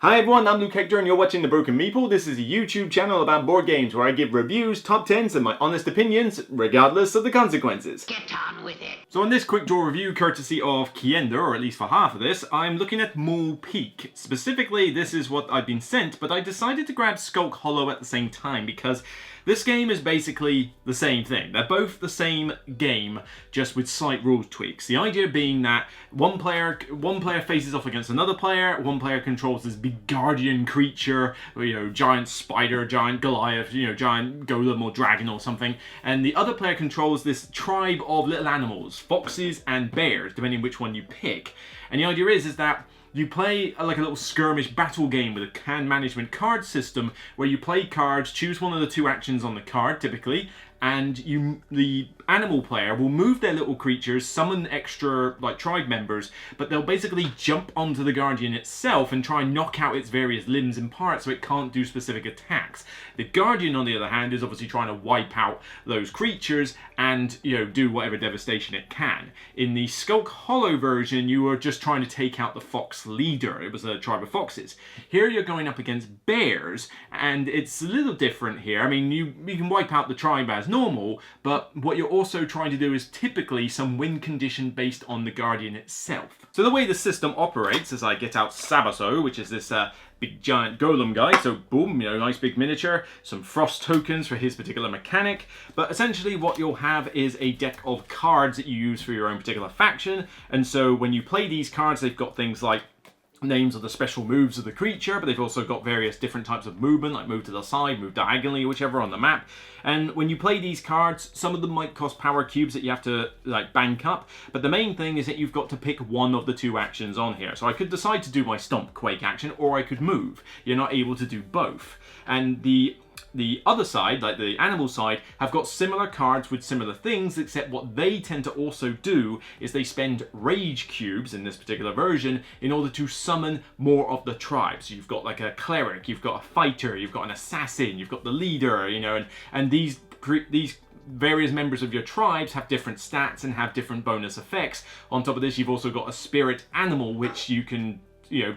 Hi everyone, I'm Luke Hector and you're watching The Broken Meeple. This is a YouTube channel about board games where I give reviews, top 10s and my honest opinions, regardless of the consequences. Get on with it. So in this quick draw review, courtesy of Kiender, or at least for half of this, I'm looking at Maul Peak. Specifically, this is what I've been sent, but I decided to grab Skulk Hollow at the same time because this game is basically the same thing. They're both the same game, just with slight rules tweaks. The idea being that one player faces off against another player, one player controls this big guardian creature, giant spider, giant Goliath, giant golem or dragon or something, and the other player controls this tribe of little animals, foxes and bears, depending which one you pick. And the idea is that you play like a little skirmish battle game with a hand management card system where you play cards, choose one of the two actions on the card typically, and the animal player will move their little creatures, summon extra tribe members, but they'll basically jump onto the guardian itself and try and knock out its various limbs and parts so it can't do specific attacks. The guardian, on the other hand, is obviously trying to wipe out those creatures and do whatever devastation it can. In the Skulk Hollow version, you were just trying to take out the fox leader. It was a tribe of foxes. Here you're going up against bears, and it's a little different here. I mean, you can wipe out the tribe as normal, but what you're also trying to do is typically some win condition based on the guardian itself. So the way the system operates is I get out Sabaso, which is this big giant golem guy, so boom, nice big miniature, some frost tokens for his particular mechanic, but essentially what you'll have is a deck of cards that you use for your own particular faction, and so when you play these cards, they've got things like names of the special moves of the creature, but they've also got various different types of movement, like move to the side, move diagonally, whichever on the map. And when you play these cards, some of them might cost power cubes that you have to bank up, but the main thing is that you've got to pick one of the two actions on here. So I could decide to do my Stomp Quake action, or I could move. You're not able to do both. And the other side, like the animal side, have got similar cards with similar things, except what they tend to also do is they spend rage cubes in this particular version in order to summon more of the tribe. So you've got like a cleric, you've got a fighter, you've got an assassin, you've got the leader, and these various members of your tribes have different stats and have different bonus effects. On top of this, you've also got a spirit animal, which you can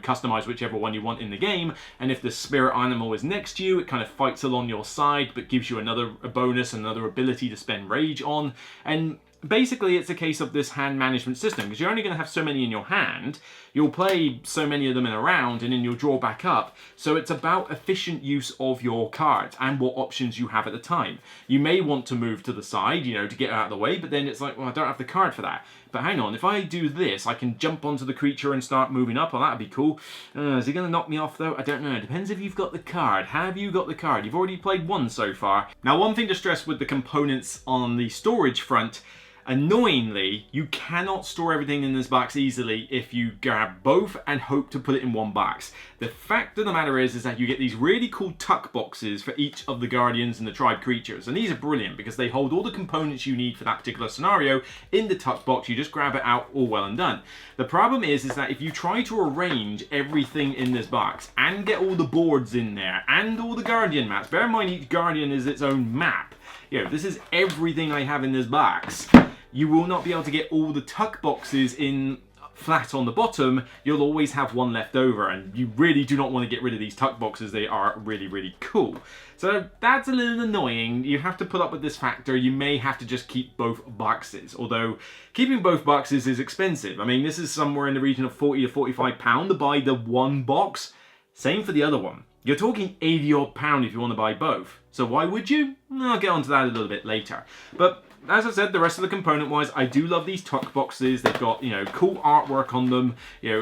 customize whichever one you want in the game, and if the spirit animal is next to you, it kind of fights along your side but gives you a bonus, another ability to spend rage on. And basically it's a case of this hand management system, because you're only going to have so many in your hand, you'll play so many of them in a round, and then you'll draw back up. So it's about efficient use of your cards and what options you have at the time. You may want to move to the side, to get out of the way, but then it's like, well, I don't have the card for that. But hang on, if I do this, I can jump onto the creature and start moving up. Well, that'd be cool. Is he going to knock me off, though? I don't know. It depends if you've got the card. Have you got the card? You've already played one so far. Now, one thing to stress with the components on the storage front, annoyingly, you cannot store everything in this box easily if you grab both and hope to put it in one box. The fact of the matter is that you get these really cool tuck boxes for each of the guardians and the tribe creatures, and these are brilliant because they hold all the components you need for that particular scenario in the tuck box. You just grab it out, all well and done. The problem is that if you try to arrange everything in this box and get all the boards in there and all the guardian maps, bear in mind each guardian is its own map. This is everything I have in this box. You will not be able to get all the tuck boxes in flat on the bottom. You'll always have one left over, and you really do not want to get rid of these tuck boxes. They are really, really cool. So that's a little annoying. You have to put up with this factor. You may have to just keep both boxes, although keeping both boxes is expensive. I mean, this is somewhere in the region of £40 to £45 to buy the one box. Same for the other one. You're talking £80 odd if you want to buy both. So why would you? I'll get onto that a little bit later. But as I said, the rest of the component-wise, I do love these tuck boxes. They've got, cool artwork on them.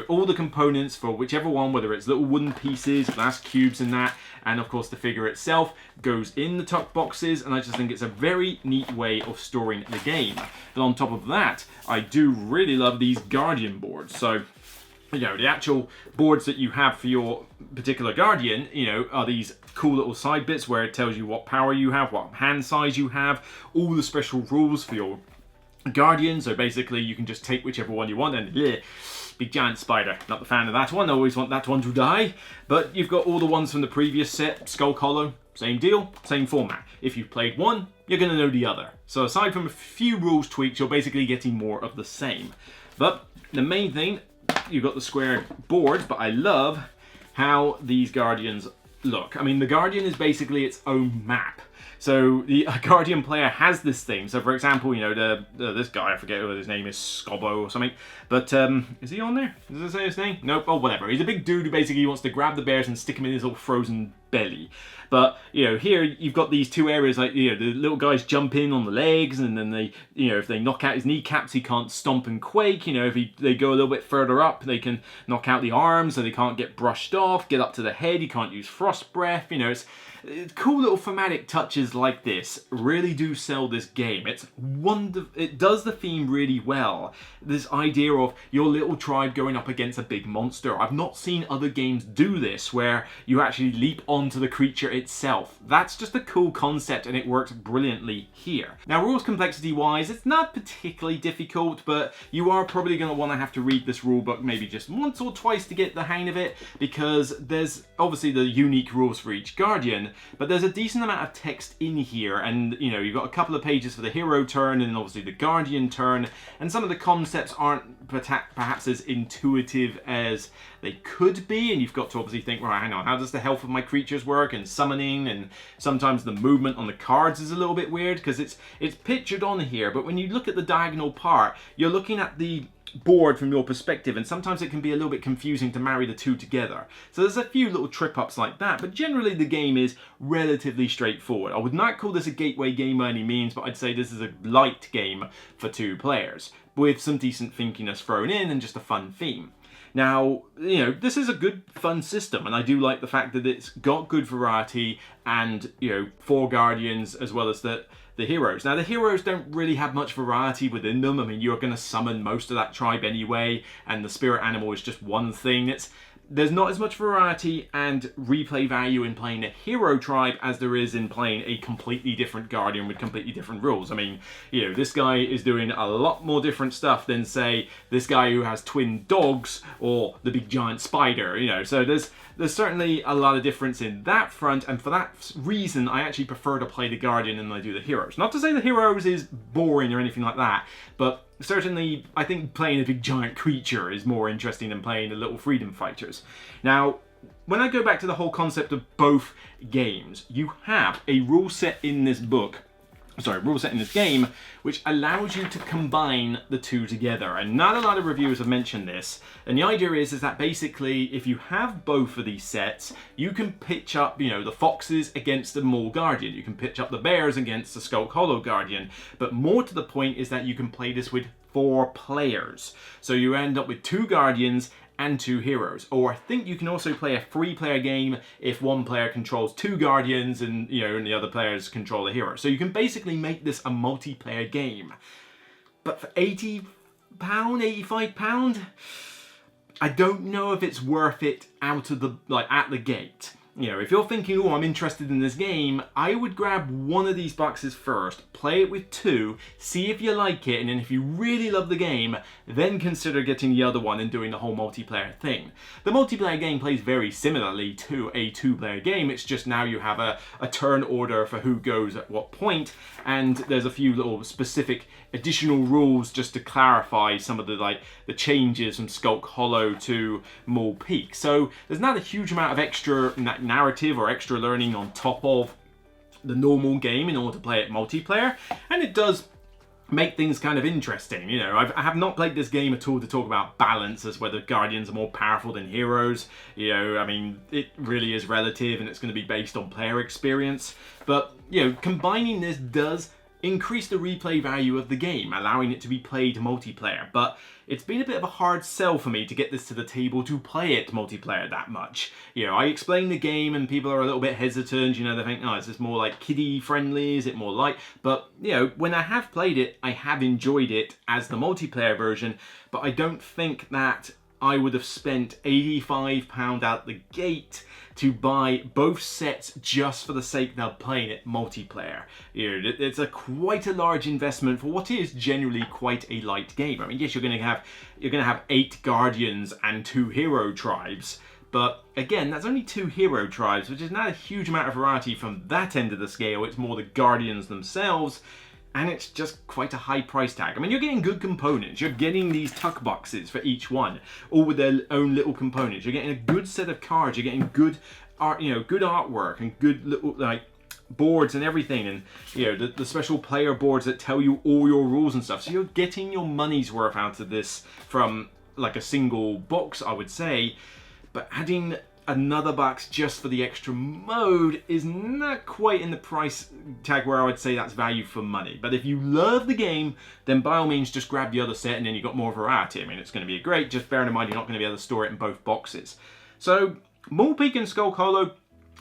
All the components for whichever one, whether it's little wooden pieces, glass cubes and that, and of course the figure itself goes in the tuck boxes, and I just think it's a very neat way of storing the game. And on top of that, I do really love these guardian boards. So the actual boards that you have for your particular guardian, are these cool little side bits where it tells you what power you have, what hand size you have, all the special rules for your guardian. So basically you can just take whichever one you want, and big giant spider. Not the fan of that one. I always want that one to die. But you've got all the ones from the previous set. Skulk Hollow, same deal, same format. If you've played one, you're going to know the other. So aside from a few rules tweaks, you're basically getting more of the same. But the main thing, you've got the square boards, but I love how these Guardians look. I mean, the Guardian is basically its own map. So the Guardian player has this thing. So for example, you know, this guy, I forget what his name is, Scobbo or something. But is he on there? Does it say his name? Nope. Oh, whatever. He's a big dude who basically wants to grab the bears and stick him in his little frozen belly. But, you know, here you've got these two areas, like, you know, the little guys jump in on the legs, and then they, you know, if they knock out his kneecaps, he can't stomp and quake. You know, if they go a little bit further up, they can knock out the arms, so they can't get brushed off. Get up to the head, you can't use frost breath. You know, it's cool little thematic touches like this really do sell this game. It's wonderful. It does the theme really well. This idea of your little tribe going up against a big monster. I've not seen other games do this, where you actually leap onto the creature itself. That's just a cool concept, and it works brilliantly here. Now, rules complexity wise, it's not particularly difficult, but you are probably going to want to have to read this rulebook maybe just once or twice to get the hang of it, because there's obviously the unique rules for each Guardian, but there's a decent amount of text in here, and you know, you've got a couple of pages for the hero turn and obviously the Guardian turn, and some of the concepts aren't perhaps as intuitive as they could be, and you've got to obviously think, well, hang on, how does the health of my creatures work, and summoning, and sometimes the movement on the cards is a little bit weird because it's pictured on here, but when you look at the diagonal part, you're looking at the board from your perspective, and sometimes it can be a little bit confusing to marry the two together. So there's a few little trip ups like that, but generally the game is relatively straightforward. I would not call this a gateway game by any means, but I'd say this is a light game for 2 players, with some decent thinkiness thrown in and just a fun theme. Now, you know, this is a good, fun system, and I do like the fact that it's got good variety and, you know, 4 Guardians as well as the heroes. Now, the heroes don't really have much variety within them. I mean, you're going to summon most of that tribe anyway, and the spirit animal is just one thing. There's not as much variety and replay value in playing a hero tribe as there is in playing a completely different Guardian with completely different rules. I mean, you know, this guy is doing a lot more different stuff than, say, this guy who has twin dogs or the big giant spider, you know. So there's certainly a lot of difference in that front, and for that reason, I actually prefer to play the Guardian than I do the heroes. Not to say the heroes is boring or anything like that, but certainly, I think playing a big giant creature is more interesting than playing the little freedom fighters. Now, when I go back to the whole concept of both games, you have a rule set in this game, which allows you to combine the two together. And not a lot of reviewers have mentioned this. And the idea is that basically, if you have both of these sets, you can pitch up, you know, the foxes against the Maul Guardian. You can pitch up the bears against the Skulk Hollow Guardian. But more to the point is that you can play this with 4 players. So you end up with 2 Guardians and 2 heroes. Or I think you can also play a 3-player game if one player controls 2 Guardians and, you know, and the other players control a hero. So you can basically make this a multiplayer game. But for £80, £85, I don't know if it's worth it out of the, like, at the gate. You know, if you're thinking, oh, I'm interested in this game, I would grab one of these boxes first, play it with 2, see if you like it, and then if you really love the game, then consider getting the other one and doing the whole multiplayer thing. The multiplayer game plays very similarly to a 2-player game, it's just now you have a turn order for who goes at what point, and there's a few little specific additional rules just to clarify some of the changes from Skulk Hollow to Maul Peak. So there's not a huge amount of extra narrative or extra learning on top of the normal game in order to play it multiplayer, and it does make things kind of interesting. You know, I have not played this game at all to talk about balance, as whether Guardians are more powerful than heroes. You know, I mean, it really is relative and it's going to be based on player experience. But, you know, combining this does increase the replay value of the game, allowing it to be played multiplayer. But it's been a bit of a hard sell for me to get this to the table to play it multiplayer that much. You know, I explain the game and people are a little bit hesitant, you know, they think, oh, is this more like kiddie friendly, is it more light? But, you know, when I have played it, I have enjoyed it as the multiplayer version, but I don't think that I would have spent £85 out the gate to buy both sets just for the sake of playing it multiplayer. You know, it's quite a large investment for what is generally quite a light game. I mean, yes, you're going to have 8 Guardians and 2 hero tribes, but again, that's only 2 hero tribes, which is not a huge amount of variety from that end of the scale. It's more the Guardians themselves. and it's just quite a high price tag. I mean, you're getting good components. You're getting these tuck boxes for each one, all with their own little components. You're getting a good set of cards. You're getting good art, good artwork and good little boards and everything, and the special player boards that tell you all your rules and stuff. So you're getting your money's worth out of this from like a single box, I would say. But adding another box just for the extra mode is not quite in the price tag where I would say that's value for money. But if you love the game, then by all means just grab the other set and then you've got more variety. I mean, it's going to be great, just bearing in mind you're not going to be able to store it in both boxes. So Maul Peak and Skulk Hollow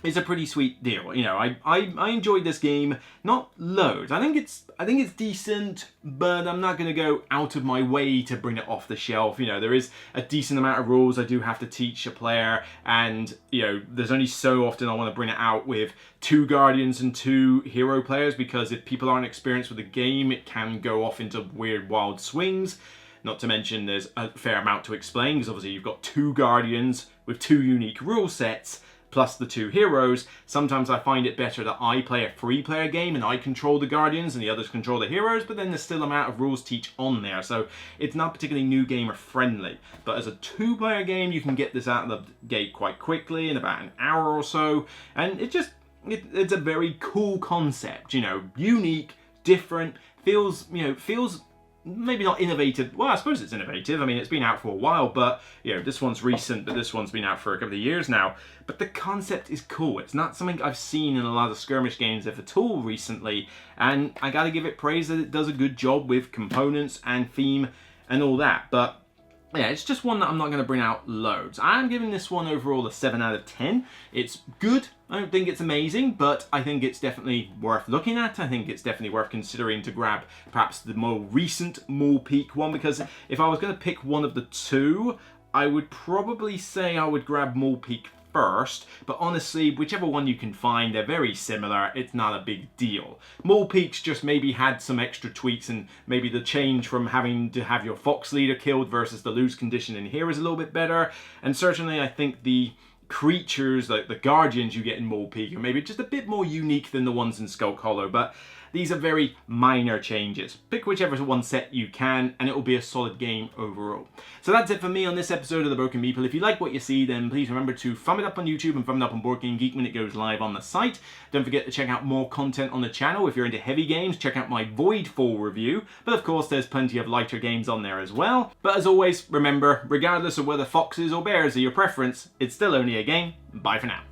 is a pretty sweet deal. I enjoyed this game, not loads. I think it's decent, but I'm not going to go out of my way to bring it off the shelf. There is a decent amount of rules I do have to teach a player, and there's only so often I want to bring it out with 2 guardians and 2 hero players, because if people aren't experienced with the game, it can go off into weird wild swings. Not to mention there's a fair amount to explain, because obviously you've got 2 guardians with 2 unique rule sets, plus the 2 heroes. Sometimes I find it better that I play a 3-player game and I control the guardians and the others control the heroes, but then there's still amount of rules teach on there, so it's not particularly new gamer friendly. But as a 2-player game, you can get this out of the gate quite quickly in about an hour or so, and it's a very cool concept. Unique, different, feels maybe not innovative. Well, I suppose it's innovative. I mean, it's been out for a while, but this one's recent, but this one's been out for a couple of years now. But the concept is cool. It's not something I've seen in a lot of skirmish games, if at all, recently, and I gotta give it praise that it does a good job with components and theme and all that. But yeah, it's just one that I'm not going to bring out loads. I'm giving this one overall a 7 out of 10. It's good. I don't think it's amazing, but I think it's definitely worth looking at. I think it's definitely worth considering to grab perhaps the more recent Maul Peak one, because if I was going to pick one of the 2, I would probably say I would grab Maul Peak first, but honestly, whichever one you can find, they're very similar. It's not a big deal. Maul Peak's just maybe had some extra tweaks, and maybe the change from having to have your Fox leader killed versus the lose condition in here is a little bit better, and certainly I think the creatures, like the guardians you get in Maul Peak, are maybe just a bit more unique than the ones in Skulk Hollow, but these are very minor changes. Pick whichever one set you can, and it will be a solid game overall. So that's it for me on this episode of The Broken Meeple. If you like what you see, then please remember to thumb it up on YouTube and thumb it up on Board Game Geek when it goes live on the site. Don't forget to check out more content on the channel. If you're into heavy games, check out my Voidfall review. But of course, there's plenty of lighter games on there as well. But as always, remember, regardless of whether foxes or bears are your preference, it's still only a game. Bye for now.